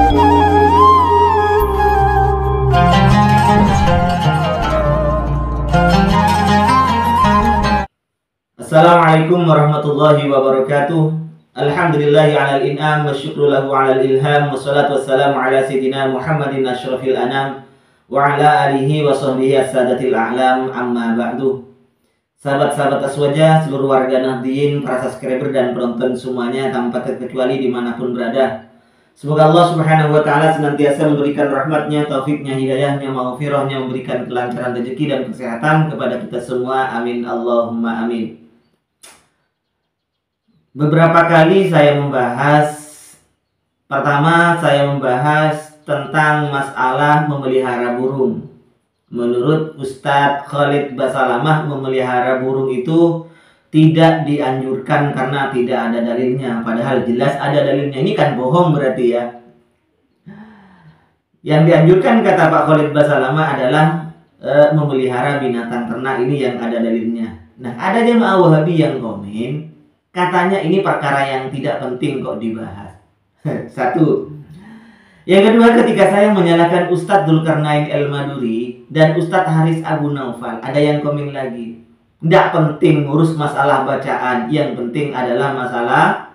Assalamualaikum warahmatullahi wabarakatuh. Alhamdulillahi alal in'am wa syukru lahu alal ilham, wassalatu wassalamu ala sayyidina Muhammadin asyrafil anam wa ala alihi wa sahbihi as-sadatil a'lam, amma ba'du. Sahabat-sahabat Aswaja, seluruh warga Nahdien, para subscriber dan penonton semuanya tanpa terkecuali dimanapun berada, semoga Allah subhanahu wa ta'ala senantiasa memberikan rahmatnya, taufiknya, hidayahnya, maghfirahnya, memberikan kelancaran rezeki dan kesehatan kepada kita semua, amin Allahumma amin. Beberapa kali saya membahas, pertama saya membahas tentang masalah memelihara burung. Menurut Ustadz Khalid Basalamah, memelihara burung itu tidak dianjurkan karena tidak ada dalilnya. Padahal jelas ada dalilnya. Ini kan bohong berarti ya. Yang dianjurkan kata Pak Khalid Basalamah adalah memelihara binatang ternak, ini yang ada dalilnya. Nah, ada jemaah Wahabi yang komen, katanya ini perkara yang tidak penting kok dibahas. Satu. Yang kedua, ketika saya menyalahkan Ustadz Dzulkarnain El-Maduri dan Ustadz Haris Abu Naufal, ada yang komen lagi, tidak penting ngurus masalah bacaan, yang penting adalah masalah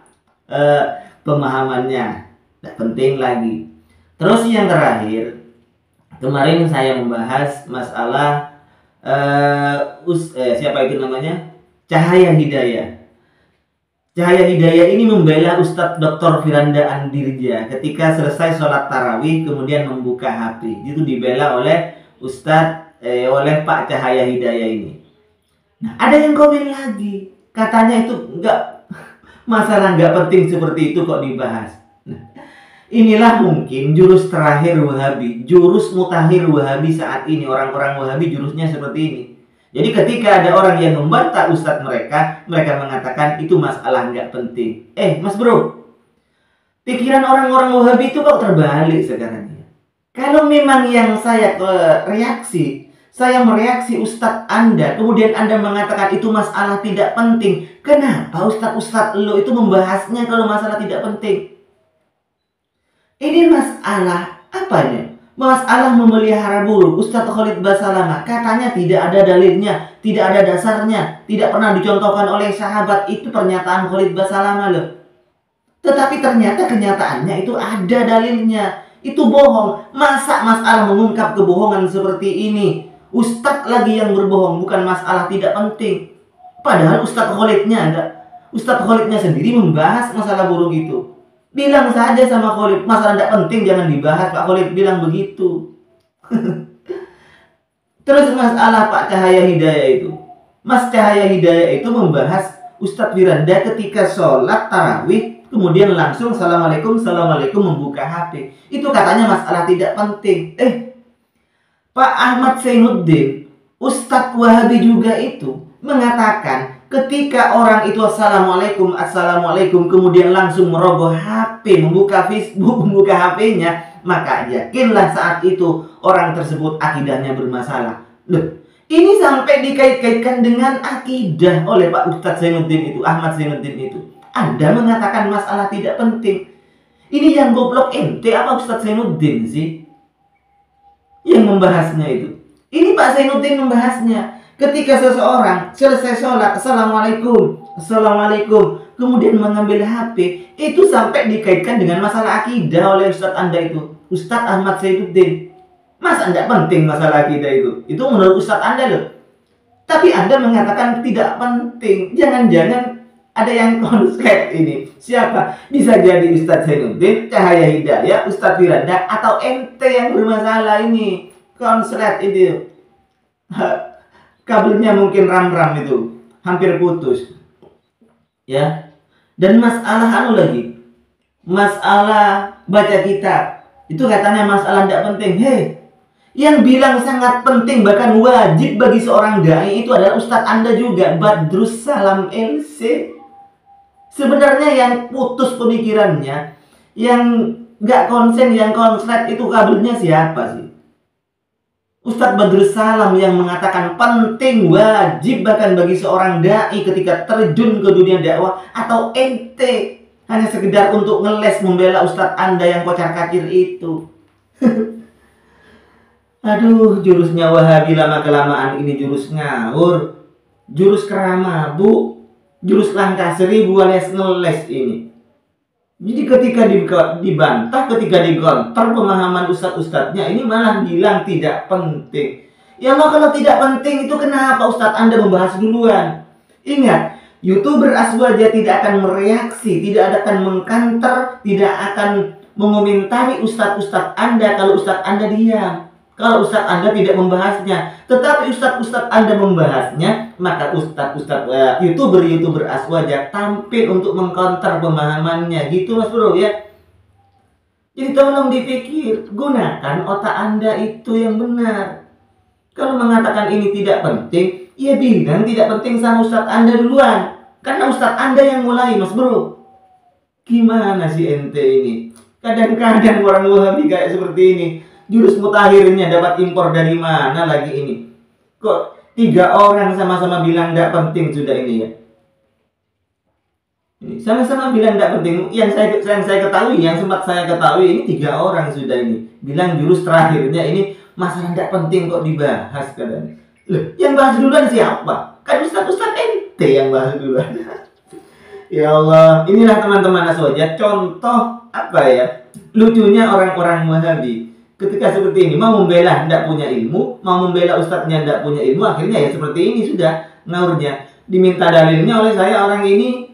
pemahamannya. Tidak penting lagi. Terus yang terakhir, kemarin saya membahas masalah siapa itu namanya? Cahaya Hidayah. Cahaya Hidayah ini membela Ustadz Dr. Firanda Andirja ketika selesai sholat tarawih kemudian membuka HP. Itu dibela oleh oleh Pak Cahaya Hidayah ini. Nah, ada yang komen lagi, katanya itu masalah nggak penting seperti itu kok dibahas. Nah, inilah mungkin jurus terakhir Wahabi, jurus mutakhir Wahabi saat ini. Orang-orang Wahabi jurusnya seperti ini. Jadi ketika ada orang yang membantah ustadz mereka mengatakan itu masalah nggak penting. Mas bro, pikiran orang-orang Wahabi itu kok terbalik sekarang ya. Kalau memang yang saya mereaksi ustadz Anda, kemudian Anda mengatakan itu masalah tidak penting, kenapa ustadz lo itu membahasnya kalau masalah tidak penting? Ini masalah apanya? Masalah memelihara burung. Ustadz Khalid Basalamah katanya tidak ada dalilnya, tidak ada dasarnya, tidak pernah dicontohkan oleh sahabat. Itu pernyataan Khalid Basalamah loh. Tetapi ternyata kenyataannya itu ada dalilnya. Itu bohong. Masa masalah mengungkap kebohongan seperti ini Ustadz lagi yang berbohong, bukan masalah tidak penting. Padahal Ustadz Khalidnya sendiri membahas masalah burung itu. Bilang saja sama Khalid, masalah tidak penting jangan dibahas. Pak Khalid bilang begitu. Terus masalah Pak Cahaya Hidayah itu, Mas Cahaya Hidayah itu membahas Ustadz Firanda ketika sholat tarawih kemudian langsung Assalamualaikum membuka HP. Itu katanya masalah tidak penting. Pak Ahmad Zainuddin, Ustadz Wahabi juga itu mengatakan ketika orang itu Assalamualaikum kemudian langsung merogoh HP, membuka Facebook, membuka HP-nya, maka yakinlah saat itu orang tersebut akidahnya bermasalah. Loh, ini sampai dikait-kaitkan dengan akidah oleh Pak Ustadz Zainuddin itu, Ahmad Zainuddin itu. Anda mengatakan masalah tidak penting. Ini yang goblok ente apa Ustadz Zainuddin sih yang membahasnya itu? Ini Pak Zainuddin membahasnya. Ketika seseorang selesai sholat Assalamualaikum kemudian mengambil HP, itu sampai dikaitkan dengan masalah akidah oleh Ustadz Anda itu, Ustadz Ahmad Zainuddin. Masa Anda penting masalah akidah itu? Itu menurut Ustadz Anda loh. Tapi Anda mengatakan tidak penting. Jangan-jangan ada yang konslet ini. Siapa? Bisa jadi Ustadz Zainuddin, Cahaya Hidayah, Ustadz Firanda, atau ente yang bermasalah ini. Konslet itu. Kabelnya mungkin ram-ram itu hampir putus ya. Dan masalah lagi, masalah baca kitab itu katanya masalah tidak penting. Yang bilang sangat penting bahkan wajib bagi seorang dai itu adalah Ustadz Anda juga, Badrus Salam LC. Sebenarnya yang putus pemikirannya, yang nggak konsen, yang konslet itu kabelnya siapa sih? Ustadz Badrus Salam yang mengatakan penting, wajib bahkan bagi seorang dai ketika terjun ke dunia dakwah, atau ente hanya sekedar untuk ngeles membela Ustadz Anda yang kocar-kacir itu. Aduh, jurusnya Wahabi lama-kelamaan ini jurus ngawur, jurus kerama, Bu, jurus langkah seribu alias ngeles ini. Jadi ketika dibantah, ketika digontor pemahaman ustadz-ustadznya ini malah bilang tidak penting. Ya Allah, kalau tidak penting itu kenapa Ustadz Anda membahas duluan? Ingat, YouTuber Aswaja tidak akan mereaksi, tidak akan mengkanter, tidak akan mengomentari ustadz-ustadz Anda kalau ustadz Anda diam, kalau ustadz Anda tidak membahasnya. Tetapi ustadz-ustadz Anda membahasnya, maka ustadz-ustadz YouTuber Aswaja tampil untuk mengkanter pemahamannya. Gitu Mas Bro ya. Jadi tolong dipikir, gunakan otak Anda itu yang benar. Kalau mengatakan ini tidak penting, ya bilang tidak penting sama ustadz Anda duluan. Karena ustadz Anda yang mulai, Mas Bro. Gimana sih ente ini? Kadang-kadang orang Wahabi kayak seperti ini. Jurus mutakhirnya dapat impor dari mana lagi ini? Kok 3 orang sama-sama bilang tidak penting sudah ini ya? Sama-sama bilang tidak penting. Yang saya ketahui, yang sempat saya ketahui ini 3 orang sudah ini. Bilang jurus terakhirnya ini masalah tidak penting kok dibahas katanya. Loh, yang bahas duluan siapa? Kan ustadz ente yang bahas duluan. Ya Allah, inilah teman-teman Aswaja contoh apa ya? Lucunya orang-orang Wahabi. Ketika seperti ini mau membela tidak punya ilmu, mau membela ustadznya tidak punya ilmu, akhirnya ya seperti ini sudah ngaurnya. Diminta dalilnya oleh saya, orang ini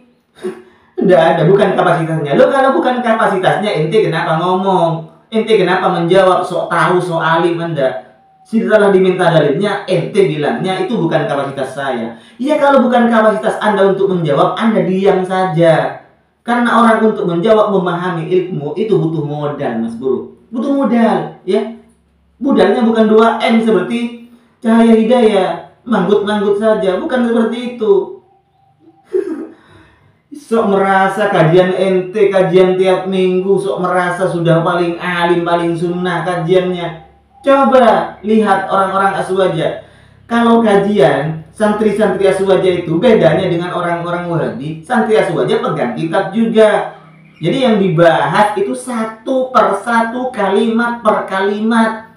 tidak ada, bukan kapasitasnya. Lo kalau bukan kapasitasnya, ente kenapa ngomong? Ente kenapa menjawab? Sok tahu, sok alim Anda. Setelah diminta dalilnya, ente bilangnya itu bukan kapasitas saya. Ya kalau bukan kapasitas Anda untuk menjawab, Anda diam saja. Karena orang untuk menjawab, memahami ilmu itu butuh modal, Mas Bro. Butuh modal, ya. Modalnya bukan 2M seperti Cahaya Hidayah, manggut-manggut saja, bukan seperti itu. Sok merasa kajian ente, kajian tiap minggu, sok merasa sudah paling alim, paling sunnah kajiannya. Coba lihat orang-orang Aswaja. Kalau kajian santri-santri Aswaja itu bedanya dengan orang-orang Wahabi. Santri Aswaja pegang kitab juga. Jadi yang dibahas itu satu per satu, kalimat per kalimat.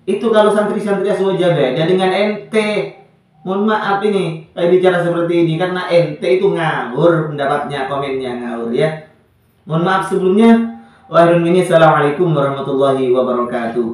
Itu kalau santri-santri Aswaja beda dengan ente. Mohon maaf ini saya bicara seperti ini karena ente itu ngawur pendapatnya, komennya ngawur ya. Mohon maaf sebelumnya. Wassalamualaikum warahmatullahi wabarakatuh.